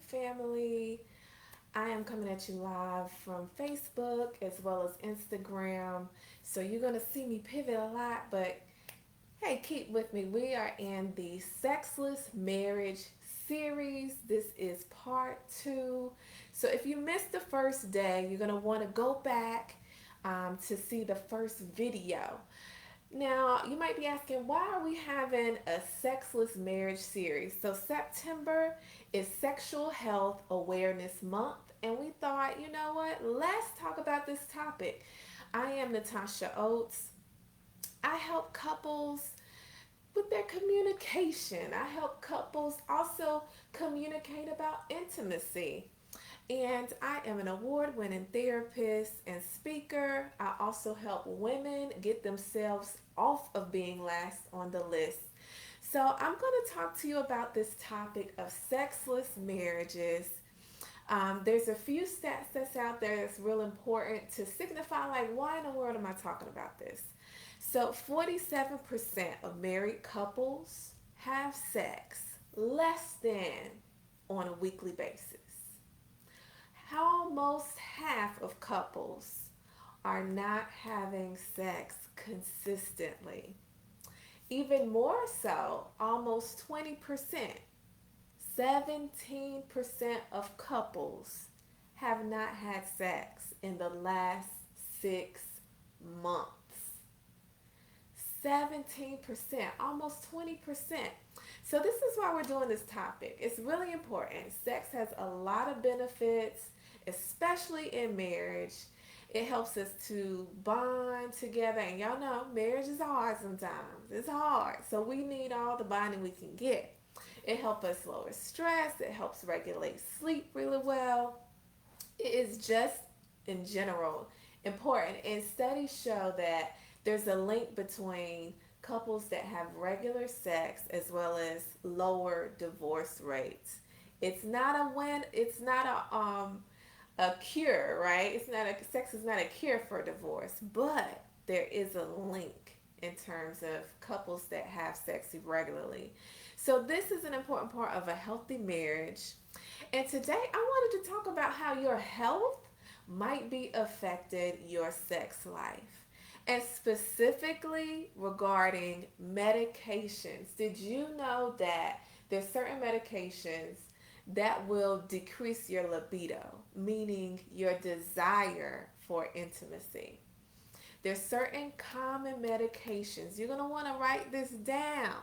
family. I am coming at you live from Facebook as well as Instagram. So you're going to see me pivot a lot, but hey, keep with me. We are in the Sexless Marriage series. This is part two. So if you missed the first day, you're going to want to go back to see the first video. Now, you might be asking, why are we having a sexless marriage series? So, September is Sexual Health Awareness Month, and we thought, you know what, let's talk about this topic. I am Natasha Oates. I help couples with their communication. I help couples also communicate about intimacy. And I am an award winning therapist and speaker. I also help women get themselves off of being last on the list. So, I'm going to talk to you about this topic of sexless marriages. There's a few stats that's out there that's real important to signify, like, why in the world am I talking about this? So, 47% of married couples have sex less than on a weekly basis. Almost half of couples are not having sex consistently. Even more so, almost 20%, 17% of couples have not had sex in the last 6 months. 17%, almost 20%. So, this is why we're doing this topic. It's really important. Sex has a lot of benefits, especially in marriage. It helps us to bond together. And y'all know, marriage is hard sometimes. It's hard. So, we need all the bonding we can get. It helps us lower stress, it helps regulate sleep really well. It is just, in general, important. And studies show that there's a link between couples that have regular sex as well as lower divorce rates. It's not a win. It's not a cure, right? It's not a sex is not a cure for divorce, but there is a link in terms of couples that have sex regularly. So this is an important part of a healthy marriage. And today I wanted to talk about how your health might be affected your sex life. And specifically regarding medications. Did you know that there's certain medications that will decrease your libido, meaning your desire for intimacy? There's certain common medications. You're going to want to write this down.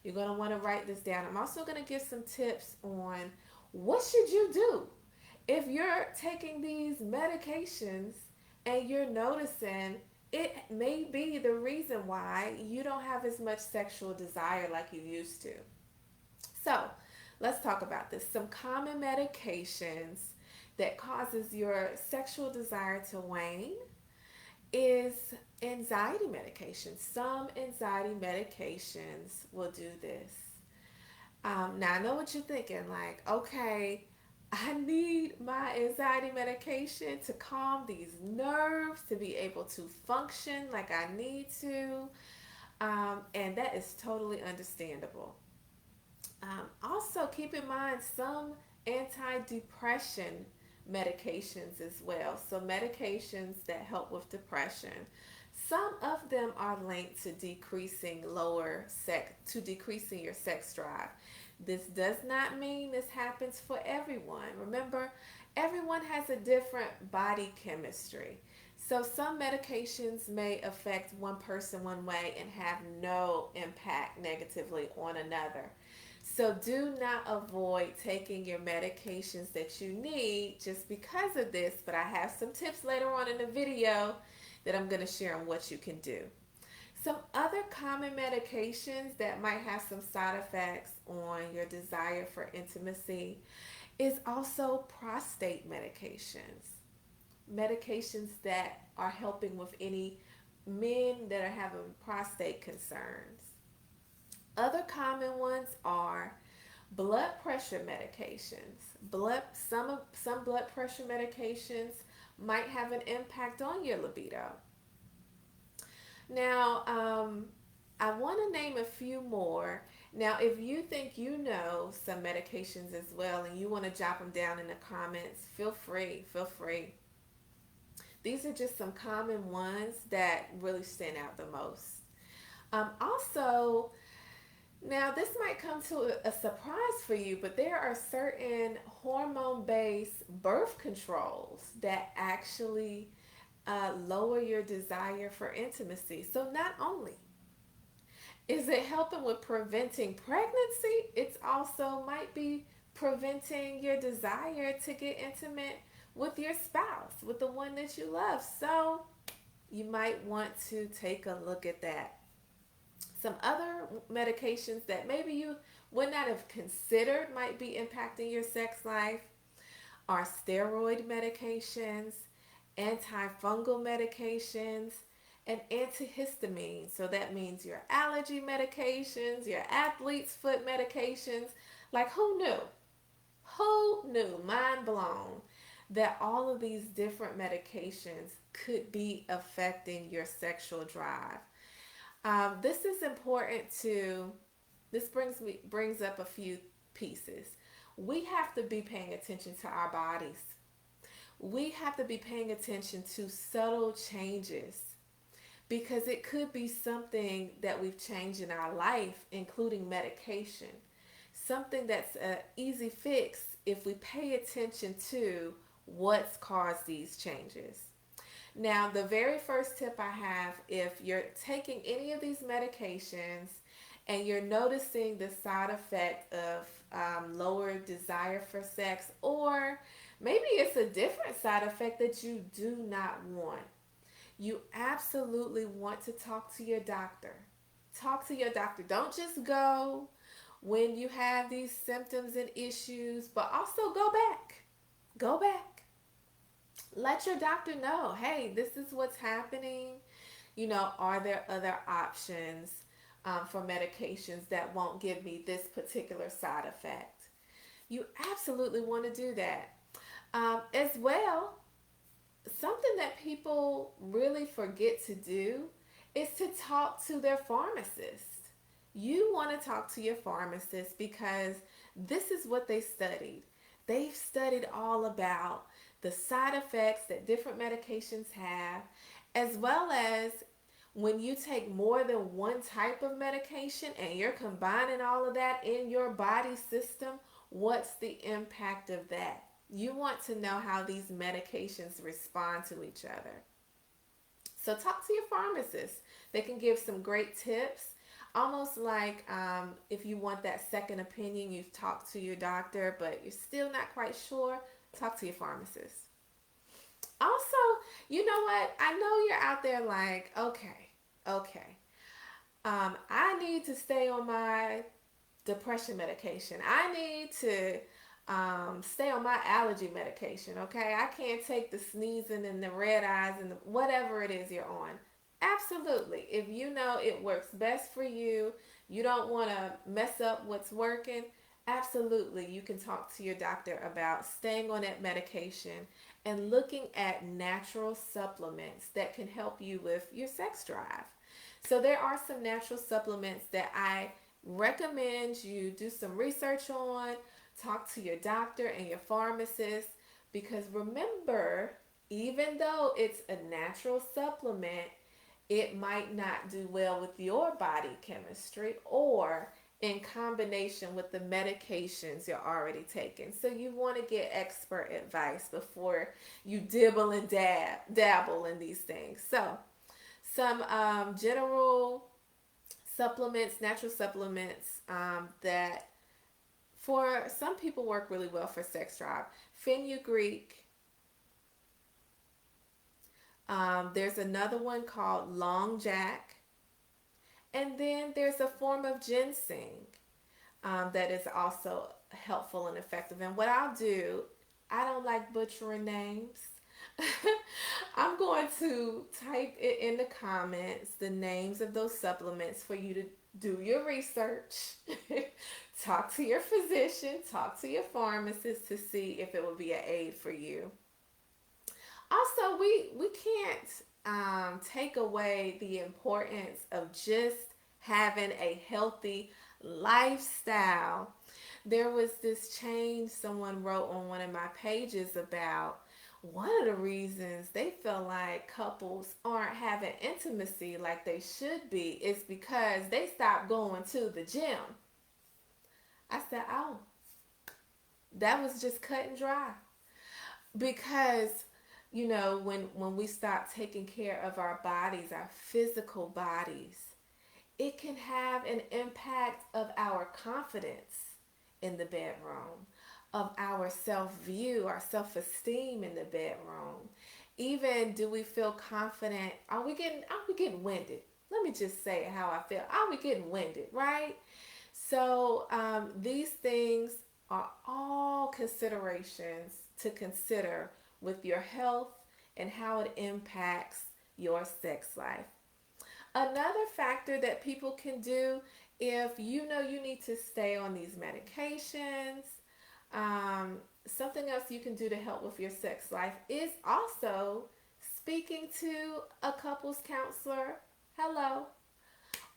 You're going to want to write this down. I'm also going to give some tips on what should you do if you're taking these medications and you're noticing it may be the reason why you don't have as much sexual desire like you used to. So, let's talk about this. Some common medications that causes your sexual desire to wane is anxiety medication. Some anxiety medications will do this. Now, I know what you're thinking, like, okay, I need my anxiety medication to calm these nerves, to be able to function like I need to. And that is totally understandable. Also, keep in mind some antidepressant medications as well. So, medications that help with depression. Some of them are linked to decreasing your sex drive. This does not mean this happens for everyone. Remember, everyone has a different body chemistry. So some medications may affect one person one way and have no impact negatively on another. So do not avoid taking your medications that you need just because of this, but I have some tips later on in the video that I'm going to share on what you can do. Some other common medications that might have some side effects on your desire for intimacy is also prostate medications. Medications that are helping with any men that are having prostate concerns. Other common ones are blood pressure medications. Some blood pressure medications might have an impact on your libido. Now, I want to name a few more. Now, if you think you know some medications as well and you want to jot them down in the comments, feel free. Feel free. These are just some common ones that really stand out the most. Also, now this might come to a surprise for you, but there are certain hormone based birth controls that actually lower your desire for intimacy. So, not only is it helping with preventing pregnancy, it's also might be preventing your desire to get intimate with your spouse, with the one that you love. So, you might want to take a look at that. Some other medications that maybe you would not have considered might be impacting your sex life are steroid medications, antifungal medications, and antihistamines. So that means your allergy medications, your athlete's foot medications. Like, who knew? Who knew? Mind blown that all of these different medications could be affecting your sexual drive. This is important to. This brings up a few pieces. We have to be paying attention to our bodies. We have to be paying attention to subtle changes because it could be something that we've changed in our life, including medication. Something that's an easy fix if we pay attention to what's caused these changes. Now, the very first tip I have, if you're taking any of these medications and you're noticing the side effect of lower desire for sex, or maybe it's a different side effect that you do not want, you absolutely want to talk to your doctor. Talk to your doctor. Don't just go when you have these symptoms and issues, but also go back. Go back. Let your doctor know, hey, this is what's happening. Are there other options for medications that won't give me this particular side effect? You absolutely want to do that. As well, something that people really forget to do is to talk to their pharmacist. You want to talk to your pharmacist because this is what they studied. They've studied all about the side effects that different medications have, as well as when you take more than one type of medication and you're combining all of that in your body system, what's the impact of that? You want to know how these medications respond to each other. So talk to your pharmacist. They can give some great tips. Almost like if you want that second opinion, you've talked to your doctor, but you're still not quite sure, talk to your pharmacist. Also, you know what? I know you're out there like, okay, I need to stay on my depression medication. I need to stay on my allergy medication, okay? I can't take the sneezing and the red eyes and whatever it is you're on. Absolutely. If you know it works best for you, you don't want to mess up what's working, absolutely. You can talk to your doctor about staying on that medication and looking at natural supplements that can help you with your sex drive. So there are some natural supplements that I recommend you do some research on, talk to your doctor and your pharmacist, because remember, even though it's a natural supplement, it might not do well with your body chemistry or in combination with the medications you're already taking. So you want to get expert advice before you dibble and dabble in these things. So some general supplements, natural supplements that for some people work really well for sex drive. Fenugreek. There's another one called Long Jack. And then there's a form of ginseng that is also helpful and effective. And what I'll do, I don't like butchering names. I'm going to type it in the comments, the names of those supplements for you to do your research. Talk to your physician, talk to your pharmacist to see if it will be an aid for you. Also, we can't take away the importance of just having a healthy lifestyle. There was this change someone wrote on one of my pages about one of the reasons they feel like couples aren't having intimacy like they should be is because they stopped going to the gym. I said, oh, that was just cut and dry. Because when we stop taking care of our bodies, our physical bodies, it can have an impact of our confidence in the bedroom, of our self-view, our self-esteem in the bedroom. Even do we feel confident? Are we getting winded? Let me just say how I feel. Are we getting winded, right? So these things are all considerations to consider with your health and how it impacts your sex life. Another factor that people can do if you know you need to stay on these medications, something else you can do to help with your sex life is also speaking to a couples counselor. Hello.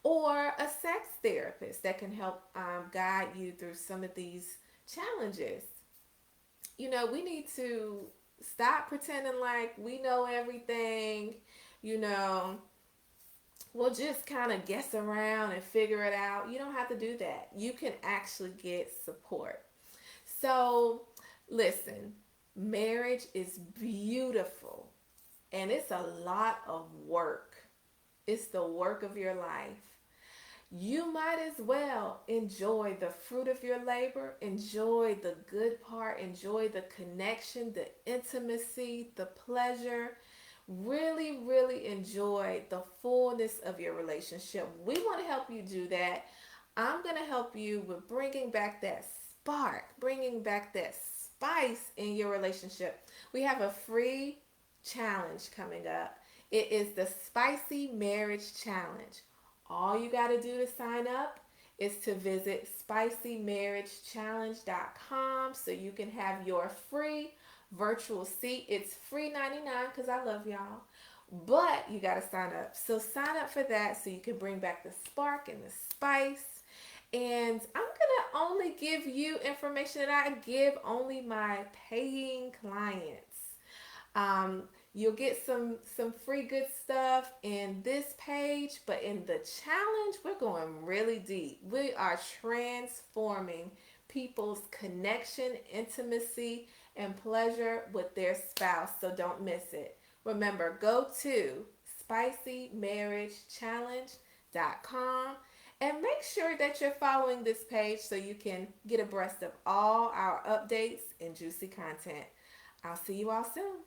Or a sex therapist that can help guide you through some of these challenges. We need to stop pretending like we know everything. You know, we'll just kind of guess around and figure it out. You don't have to do that. You can actually get support. So, listen, marriage is beautiful and it's a lot of work. It's the work of your life. You might as well enjoy the fruit of your labor, enjoy the good part, enjoy the connection, the intimacy, the pleasure. Really, really enjoy the fullness of your relationship. We want to help you do that. I'm going to help you with bringing back that spark, bringing back that spice in your relationship. We have a free challenge coming up. It is the Spicy Marriage Challenge. All you got to do to sign up is to visit spicymarriagechallenge.com so you can have your free virtual seat. It's free 99 because I love y'all. But you got to sign up. So sign up for that so you can bring back the spark and the spice. And I'm going to only give you information that I give only my paying clients. You'll get some free good stuff in this page, but in the challenge, we're going really deep. We are transforming people's connection, intimacy, and pleasure with their spouse. So don't miss it. Remember, go to spicymarriagechallenge.com and make sure that you're following this page so you can get abreast of all our updates and juicy content. I'll see you all soon.